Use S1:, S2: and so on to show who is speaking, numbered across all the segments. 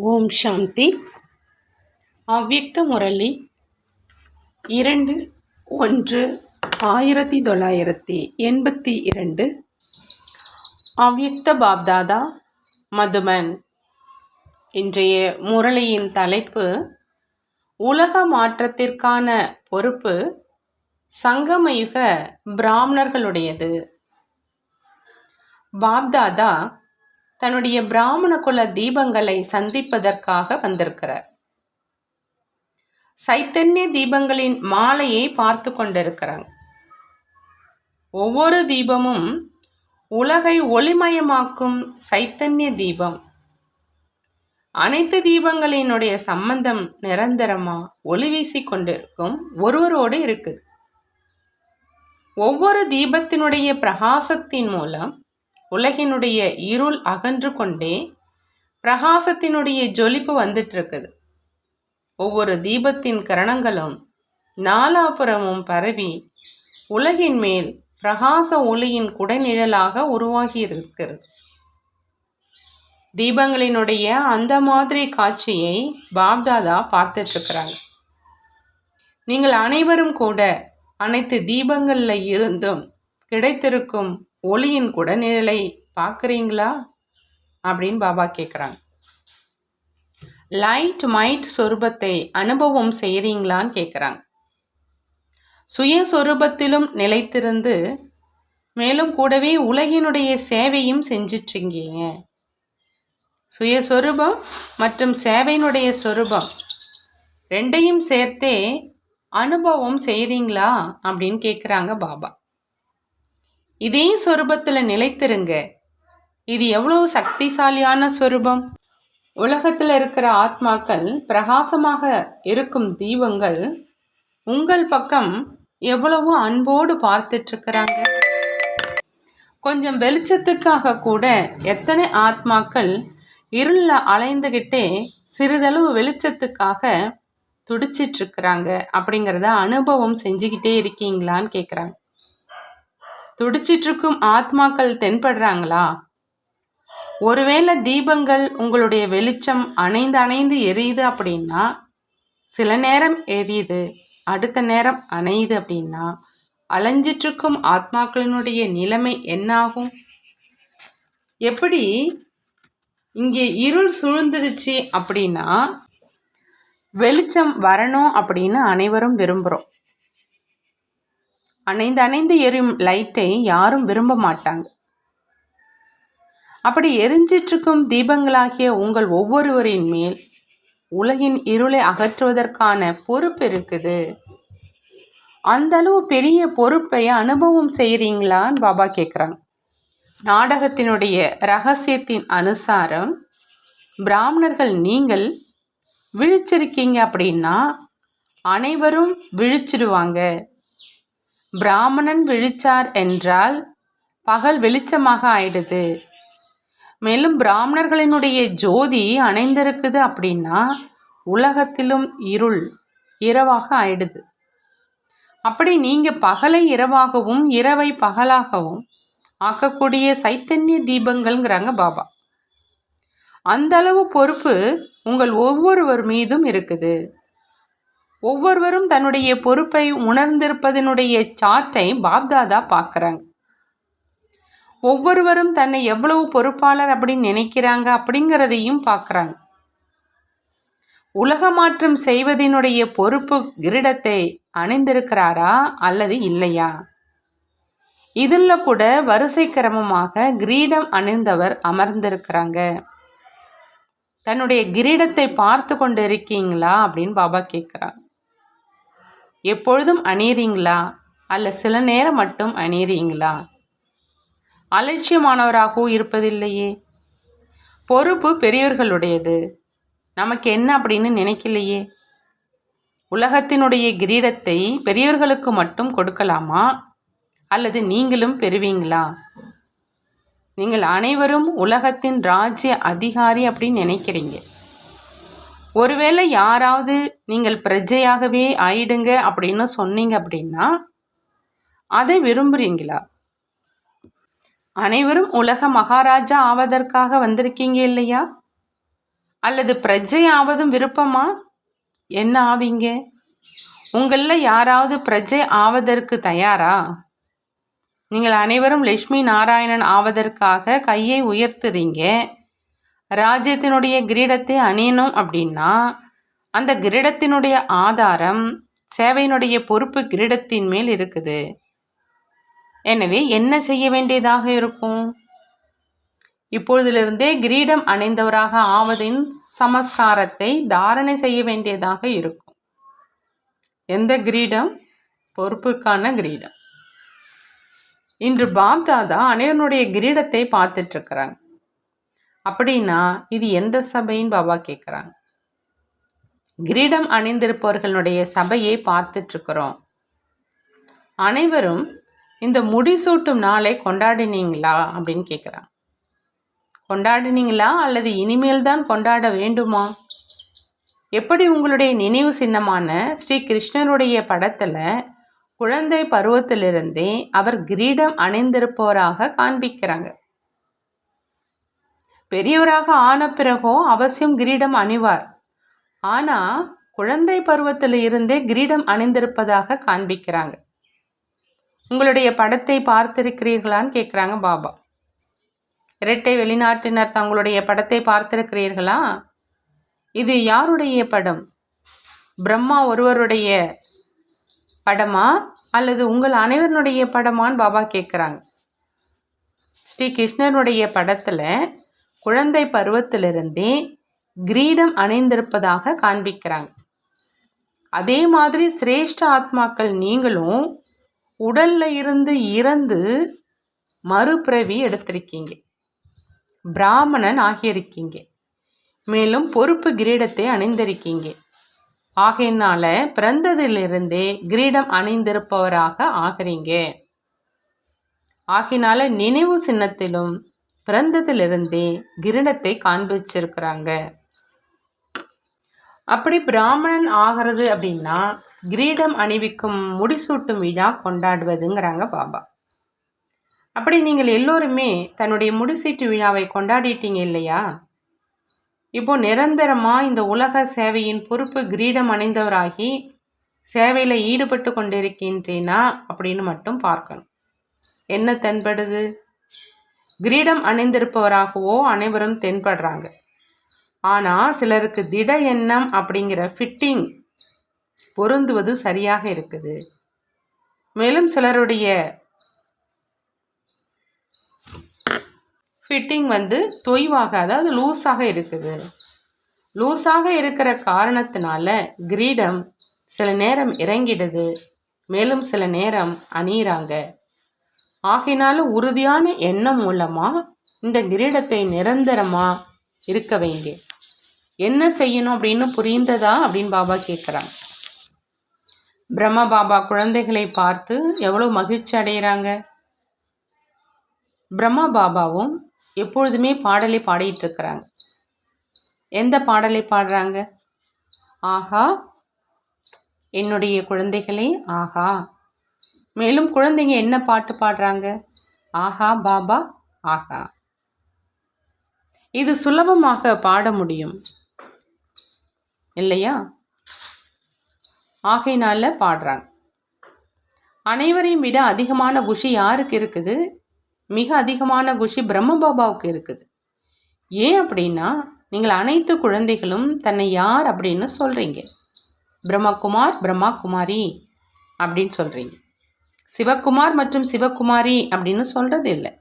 S1: ஓம் சாந்தி. அவ்யக்த முரளி 2/1/1982. அவ்யக்த பாப்தாதா, மதுபன். இன்றைய முரளியின் தலைப்பு உலக மாற்றத்திற்கான பொறுப்பு சங்கமயுக பிராமணர்களுடையது. பாப்தாதா தன்னுடைய பிராமண குல தீபங்களை சந்திப்பதற்காக வந்திருக்கிறார். சைத்தன்ய தீபங்களின் மாலையை பார்த்து கொண்டிருக்கிறாங்க. ஒவ்வொரு தீபமும் உலகை ஒளிமயமாக்கும் சைத்தன்ய தீபம். அனைத்து தீபங்களினுடைய சம்பந்தம் நிரந்தரமா ஒளி வீசி கொண்டிருக்கும் ஒருவரோடு இருக்குது. ஒவ்வொரு தீபத்தினுடைய பிரகாசத்தின் மூலம் உலகினுடைய இருள் அகன்று கொண்டே பிரகாசத்தினுடைய ஜொலிப்பு வந்துட்டு இருக்குது. ஒவ்வொரு தீபத்தின் கிரணங்களும் நாலாபுறமும் பரவி உலகின் மேல் பிரகாச ஒளியின் குடைநிழலாக உருவாகி இருக்கிறது. தீபங்களினுடைய அந்த மாதிரி காட்சியை பாப்தாதா பார்த்துட்டு இருக்கிறாங்க. நீங்கள் அனைவரும் கூட அனைத்து தீபங்கள்ல இருந்தும் கிடைத்திருக்கும் ஒளியின் குடநிழலை பார்க்குறீங்களா அப்படின்னு பாபா கேட்குறாங்க. லைட் மைட் சொரூபத்தை அனுபவம் செய்கிறீங்களான்னு கேட்குறாங்க. சுயஸ்வரூபத்திலும் நிலைத்திருந்து மேலும் கூடவே உலகினுடைய சேவையும் செஞ்சிட்ருக்கீங்க. சுயஸ்வரூபம் மற்றும் சேவையினுடைய சொரூபம் ரெண்டையும் சேர்த்தே அனுபவம் செய்கிறீங்களா அப்படின்னு கேட்குறாங்க பாபா. இதே சொரூபத்தில் நிலைத்திருங்க. இது எவ்வளோ சக்திசாலியான சொரூபம். உலகத்தில் இருக்கிற ஆத்மாக்கள் பிரகாசமாக இருக்கும் தீபங்கள் உங்கள் பக்கம் எவ்வளவோ அன்போடு பார்த்துட்ருக்கிறாங்க. கொஞ்சம் வெளிச்சத்துக்காக கூட எத்தனை ஆத்மாக்கள் இருளில் அலைந்துக்கிட்டே சிறிதளவு வெளிச்சத்துக்காக துடிச்சிட்ருக்கிறாங்க அப்படிங்கிறத அனுபவம் செஞ்சுக்கிட்டே இருக்கீங்களான்னு கேட்குறாங்க. துடிச்சிட்ருக்கும் ஆத்மாக்கள் தென்படுறாங்களா? ஒருவேளை தீபங்கள் உங்களுடைய வெளிச்சம் அணைந்து எரியுது அப்படின்னா, சில நேரம் எரியுது அடுத்த நேரம் அணையுது அப்படின்னா, அலைஞ்சிட்ருக்கும் ஆத்மாக்களினுடைய நிலைமை என்னாகும்? எப்படி இங்கே இருள் சூழ்ந்துருச்சு அப்படின்னா வெளிச்சம் வரணும் அப்படின்னு அனைவரும் விரும்புகிறோம். அணைந்து எரியும் லைட்டை யாரும் விரும்ப மாட்டாங்க. அப்படி எரிஞ்சிட்ருக்கும் தீபங்களாகிய உங்கள் ஒவ்வொருவரின் மேல் உலகின் இருளை அகற்றுவதற்கான பொறுப்பு இருக்குது. அந்த அளவு பெரிய பொறுப்பை அனுபவம் செய்கிறீங்களான்னு பாபா கேட்குறாங்க. நாடகத்தினுடைய ரகசியத்தின் அனுசாரம் பிராமணர்கள் நீங்கள் விழிச்சிருக்கீங்க அப்படின்னா அனைவரும் விழிச்சிடுவாங்க. பிராமணன் விழிச்சார் என்றால் பகல் வெளிச்சமாக ஆயிடுது. மேலும் பிராமணர்களினுடைய ஜோதி அணைந்திருக்குது அப்படின்னா உலகத்திலும் இருள் இரவாக ஆயிடுது. அப்படி நீங்க பகலை இரவாகவும் இரவை பகலாகவும் ஆக்கக்கூடிய சைத்தன்ய தீபங்கள்ங்கிறாங்க பாபா. அந்த அளவு பொறுப்பு உங்கள் ஒவ்வொருவர் மீதும் இருக்குது. ஒவ்வொருவரும் தன்னுடைய பொறுப்பை உணர்ந்திருப்பதனுடைய சார்ட்டை பாப்தாதா பார்க்குறாங்க. ஒவ்வொருவரும் தன்னை எவ்வளவு பொறுப்பாளர் அப்படின்னு நினைக்கிறாங்க அப்படிங்கிறதையும் பார்க்குறாங்க. உலக மாற்றம் செய்வதனுடைய பொறுப்பு கிரீடத்தை அணிந்திருக்கிறாரா அல்லது இல்லையா? இதில் கூட வரிசை கிரமமாக கிரீடம் அணிந்தவர் அமர்ந்திருக்கிறாங்க. தன்னுடைய கிரீடத்தை பார்த்து கொண்டு இருக்கீங்களா அப்படின்னு பாபா கேட்குறாங்க. எப்பொழுதும் அணியறீங்களா அல்ல சில நேரம் மட்டும் அணியறீங்களா? அலட்சியமானவராகவும் இருப்பதில்லையே. பொறுப்பு பெரியவர்களுடையது, நமக்கு என்ன அப்படின்னு நினைக்கலையே. உலகத்தினுடைய கிரீடத்தை பெரியவர்களுக்கு மட்டும் கொடுக்கலாமா அல்லது நீங்களும் பெறுவீங்களா? நீங்கள் அனைவரும் உலகத்தின் ராஜ்ய அதிகாரி அப்படின்னு நினைக்கிறீங்க. ஒருவேளை யாராவது நீங்கள் பிரஜையாகவே ஆயிடுங்க அப்படின்னு சொன்னீங்க அப்படின்னா அதை விரும்புகிறீங்களா? அனைவரும் உலக மகாராஜா ஆவதற்காக வந்திருக்கீங்க இல்லையா? அல்லது பிரஜை ஆவதும் விருப்பமா? என்ன ஆவீங்க? உங்களில் யாராவது பிரஜை ஆவதற்கு தயாரா? நீங்கள் அனைவரும் லட்சுமி நாராயணன் ஆவதற்காக கையை உயர்த்துறீங்க. ராஜ்யத்தினுடைய கிரீடத்தை அணியணும் அப்படின்னா அந்த கிரீடத்தினுடைய ஆதாரம் சேவையினுடைய பொறுப்பு கிரீடத்தின் மேல் இருக்குது. எனவே என்ன செய்ய வேண்டியதாக இருக்கும்? இப்பொழுதிலிருந்தே கிரீடம் அணிந்தவராக ஆவதின் சமஸ்காரத்தை தாரணை செய்ய வேண்டியதாக இருக்கும். எந்த கிரீடம்? பொறுப்புக்கான கிரீடம். இன்று பாப்தாதா அனைவருடைய கிரீடத்தை பார்த்துட்டு இருக்கிறாங்க. அப்படின்னா இது எந்த சபைன்னு பாபா கேட்குறாங்க. கிரீடம் அணிந்திருப்பவர்களுடைய சபையை பார்த்துட்டு இருக்கிறோம். அனைவரும் இந்த முடிசூட்டும் நாளை கொண்டாடினீங்களா அப்படின்னு கேட்குறாங்க. கொண்டாடினீங்களா அல்லது இனிமேல் தான் கொண்டாட வேண்டுமா? எப்படி உங்களுடைய நினைவு சின்னமான ஸ்ரீ கிருஷ்ணருடைய படத்தில் குழந்தை பருவத்திலிருந்தே அவர் கிரீடம் அணிந்திருப்பவராக காண்பிக்கிறாங்க. பெரியவராக ஆன பிறகோ அவசியம் கிரீடம் அணிவார். ஆனால் குழந்தை பருவத்தில் இருந்தே கிரீடம் அணிந்திருப்பதாக காண்பிக்கிறாங்க. உங்களுடைய படத்தை பார்த்திருக்கிறீர்களான்னு கேட்குறாங்க பாபா. இரட்டை வெளிநாட்டினர் தங்களுடைய படத்தை பார்த்திருக்கிறீர்களா? இது யாருடைய படம்? பிரம்மா ஒருவருடைய படமா அல்லது உங்கள் அனைவருடைய படமான்னு பாபா கேட்குறாங்க. ஸ்ரீ கிருஷ்ணனுடைய படத்தில் குழந்தை பருவத்திலிருந்தே கிரீடம் அணிந்திருப்பதாக காண்பிக்கிறாங்க. அதே மாதிரி சிரேஷ்ட ஆத்மாக்கள் நீங்களும் உடல்ல இருந்து இறந்து மறுபிறவி எடுத்திருக்கீங்க. பிராமணன் ஆகியிருக்கீங்க. மேலும் பொறுப்பு கிரீடத்தை அணிந்திருக்கீங்க. ஆகையினால பிறந்ததிலிருந்தே கிரீடம் அணிந்திருப்பவராக ஆகிறீங்க. ஆகினால நினைவு சின்னத்திலும் பிறந்ததிலிருந்தே கிரீடத்தை காண்பிச்சிருக்கிறாங்க. அப்படி பிராமணன் ஆகிறது அப்படின்னா கிரீடம் அணிவிக்கும் முடிசூட்டும் விழா கொண்டாடுவதுங்கிறாங்க பாபா. அப்படி நீங்கள் எல்லோருமே தன்னுடைய முடிசீட்டு விழாவை கொண்டாடிட்டீங்க இல்லையா? இப்போ நிரந்தரமாக இந்த உலக சேவையின் பொறுப்பு கிரீடம் அணிந்தவராகி சேவையில் ஈடுபட்டு கொண்டிருக்கின்றேனா அப்படின்னு மட்டும் பார்க்கணும். என்ன தென்படுது? கிரீடம் அணிந்திருப்பவராகவோ அனைவரும் தென்படுறாங்க. ஆனால் சிலருக்கு திட எண்ணம் அப்படிங்கிற ஃபிட்டிங் பொருந்துவது சரியாக இருக்குது. மேலும் சிலருடைய ஃபிட்டிங் தொய்வாக, அதாவது லூஸாக இருக்குது. லூஸாக இருக்கிற காரணத்தினால கிரீடம் சில நேரம் இறங்கிடுது, மேலும் சில நேரம் அணியிறாங்க. ஆகினாலும் உறுதியான எண்ணம் மூலமாக இந்த கிரீடத்தை நிரந்தரமாக இருக்க வைங்க. என்ன செய்யணும் அப்படின்னு புரிந்ததா அப்படின்னு பாபா கேட்குறாங்க. பிரம்மா பாபா குழந்தைகளை பார்த்து எவ்வளோ மகிழ்ச்சி அடைகிறாங்க. பிரம்மா பாபாவும் எப்பொழுதுமே பாடலை பாடிட்டு இருக்கிறாங்க. எந்த பாடலை பாடுறாங்க? ஆஹா என்னுடைய குழந்தைகளே ஆஹா. மேலும் குழந்தைங்க என்ன பாட்டு பாடுறாங்க? ஆஹா பாபா ஆஹா. இது சுலபமாக பாட முடியும் இல்லையா? ஆகையினால பாடுறாங்க. அனைவரையும் விட அதிகமான குஷி யாருக்கு இருக்குது? மிக அதிகமான குஷி பிரம்ம பாபாவுக்கு இருக்குது. ஏன் அப்படின்னா நீங்கள் அனைத்து குழந்தைகளும் தன்னை யார் அப்படின்னு சொல்கிறீங்க. பிரம்மகுமார் பிரம்மா குமாரி அப்படின்னு சொல்கிறீங்க. சிவகுமார் மற்றும் சிவகுமாரி அப்படின்னு சொல்கிறது இல்லை.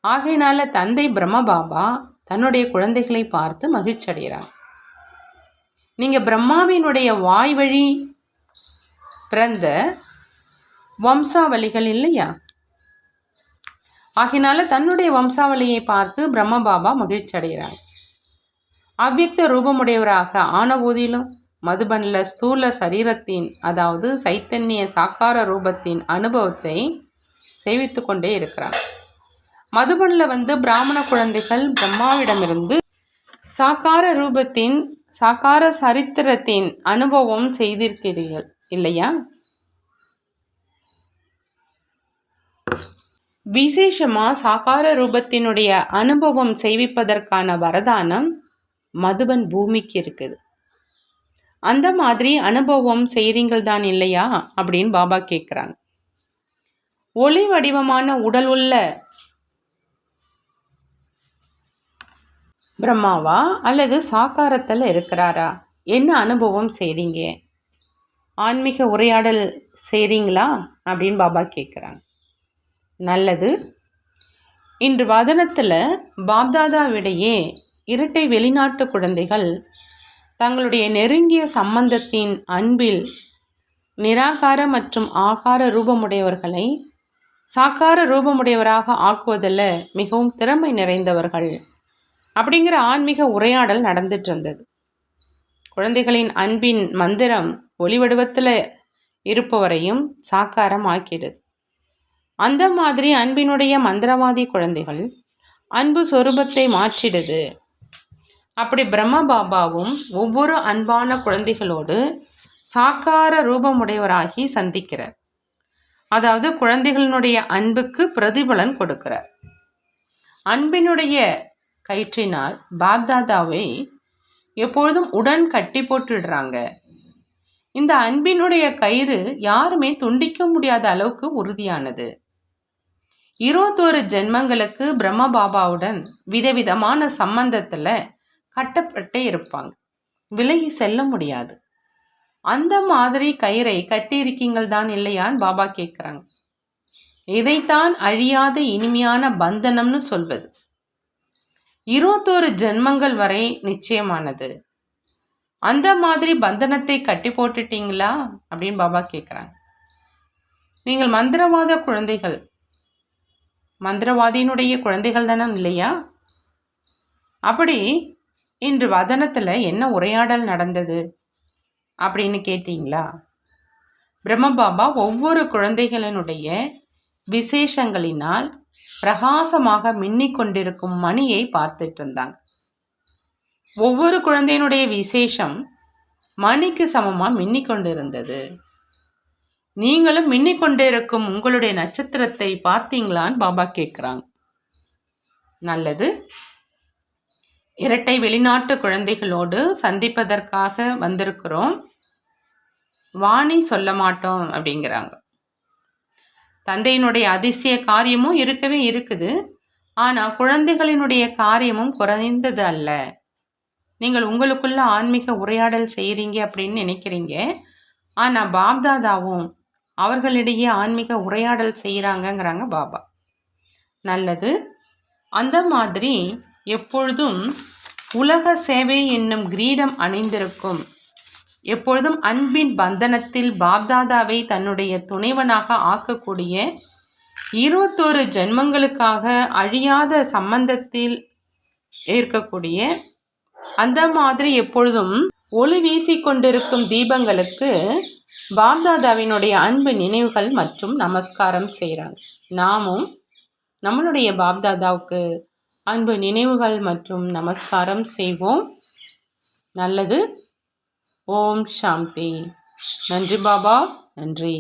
S1: ஆகையினால தந்தை பிரம்ம பாபா தன்னுடைய குழந்தைகளை பார்த்து மகிழ்ச்சி அடைகிறாங்க. நீங்கள் பிரம்மாவினுடைய வாய் வழி பிறந்த வம்சாவளிகள் இல்லையா? ஆகினால தன்னுடைய வம்சாவளியை பார்த்து பிரம்ம பாபா மகிழ்ச்சி அடைகிறாங்க. அவ்வியக்த ரூபமுடையவராக ஆன போதிலும் மதுபனில் ஸ்தூல சரீரத்தின், அதாவது சைத்தன்ய சாக்கார ரூபத்தின் அனுபவத்தை சேவித்து கொண்டே இருக்கிறாங்க. மதுபனில் பிராமண குழந்தைகள் பிரம்மாவிடமிருந்து சாக்கார ரூபத்தின், சாக்கார சரித்திரத்தின் அனுபவம் செய்திருக்கிறீர்கள் இல்லையா? விசேஷமாக சாக்கார ரூபத்தினுடைய அனுபவம் செய்விப்பதற்கான வரதானம் மதுபன் பூமிக்கு இருக்குது. அந்த மாதிரி அனுபவம் செய்கிறீங்கள் தான் இல்லையா அப்படின்னு பாபா கேட்குறாங்க. ஒளி வடிவமான உடல் உள்ள பிரம்மாவா அல்லது சாக்காரத்தில் இருக்கிறாரா? என்ன அனுபவம் செய்கிறீங்க? ஆன்மீக உரையாடல் செய்கிறீங்களா அப்படின்னு பாபா கேட்குறாங்க. நல்லது. இன்று வதனத்தில் பாப்தாதாவிடையே இரட்டை வெளிநாட்டு குழந்தைகள் தங்களுடைய நெருங்கிய சம்பந்தத்தின் அன்பில் நிராகார மற்றும் ஆகார ரூபமுடையவர்களை சாக்கார ரூபமுடையவராக ஆக்குவதில் மிகவும் திறமை நிறைந்தவர்கள் அப்படிங்கிற ஆன்மீக உரையாடல் நடந்துட்டு இருந்தது. குழந்தைகளின் அன்பின் மந்திரம் ஒளி வடிவத்தில் இருப்பவரையும் சாக்காரம் ஆக்கிடுது. அந்த மாதிரி அன்பினுடைய மந்திரவாதி குழந்தைகள் அன்பு சொரூபத்தை மாற்றிடுது. அப்படி பிரம்ம பாபாவும் ஒவ்வொரு அன்பான குழந்தைகளோடு சாக்கார ரூபமுடையவராகி சந்திக்கிறார். அதாவது குழந்தைகளினுடைய அன்புக்கு பிரதிபலன் கொடுக்கிறார். அன்பினுடைய கயிற்றினால் பாப்தாதாவை எப்பொழுதும் உடன் கட்டி போட்டுடுறாங்க. இந்த அன்பினுடைய கயிறு யாருமே துண்டிக்க முடியாத அளவுக்கு உறுதியானது. 21 ஜென்மங்களுக்கு பிரம்ம பாபாவுடன் விதவிதமான சம்பந்தத்தில் கட்டப்பட்டே இருப்பாங்க. விலகி செல்ல முடியாது. அந்த மாதிரி கயிறை கட்டியிருக்கீங்கள் தான் இல்லையான்னு பாபா கேட்குறாங்க. இதைத்தான் அழியாத இனிமையான பந்தனம்னு சொல்வது. 21 ஜென்மங்கள் வரை நிச்சயமானது. அந்த மாதிரி பந்தனத்தை கட்டி போட்டுட்டீங்களா அப்படின்னு பாபா கேட்குறாங்க. நீங்கள் மந்திரவாத குழந்தைகள், மந்திரவாதியினுடைய குழந்தைகள் தானே இல்லையா? அப்படி இன்று வதனத்தில் என்ன உரையாடல் நடந்தது அப்படின்னு கேட்டீங்களா? பிரம்ம பாபா ஒவ்வொரு குழந்தைகளினுடைய விசேஷங்களினால் பிரகாசமாக மின்னிக்கொண்டிருக்கும் மணியை பார்த்துட்டு இருந்தாங்க. ஒவ்வொரு குழந்தையினுடைய விசேஷம் மணிக்கு சமமாக மின்னிக்கொண்டு இருந்தது. நீங்களும் மின்னிக்கொண்டே இருக்கும் உங்களுடைய நட்சத்திரத்தை பார்த்தீங்களான்னு பாபா கேட்குறாங்க. நல்லது. இரட்டை வெளிநாட்டு குழந்தைகளோடு சந்திப்பதற்காக வந்திருக்கிறோம். வாணி சொல்ல மாட்டோம் அப்படிங்கிறாங்க. தந்தையினுடைய அதிசய காரியமும் இருக்கவே இருக்குது. ஆனால் குழந்தைகளினுடைய காரியமும் குறைந்தது அல்ல. நீங்கள் உங்களுக்குள்ள ஆன்மீக உரையாடல் செய்கிறீங்க அப்படின்னு நினைக்கிறீங்க. ஆனால் பாப்தாதாவும் அவர்களிடையே ஆன்மீக உரையாடல் செய்கிறாங்கங்கிறாங்க பாபா. நல்லது. அந்த மாதிரி எப்பொழுதும் உலக சேவை என்னும் கிரீடம் அணிந்திருக்கும், எப்பொழுதும் அன்பின் பந்தனத்தில் பாப்தாதாவை தன்னுடைய துணைவனாக ஆக்கக்கூடிய 21 ஜென்மங்களுக்காக அழியாத சம்பந்தத்தில் இருக்கக்கூடிய அந்த மாதிரி எப்பொழுதும் ஒளி வீசிக்கொண்டிருக்கும் தீபங்களுக்கு பாப்தாதாவினுடைய அன்பு நினைவுகள் மற்றும் நமஸ்காரம் செய்கிறாங்க. நாமும் நம்மளுடைய பாப்தாதாவுக்கு அன்பு நினைவுகள் மற்றும் நமஸ்காரம் செய்வோம். நல்லது. ஓம் சாந்தி. நன்றி பாபா. நன்றி.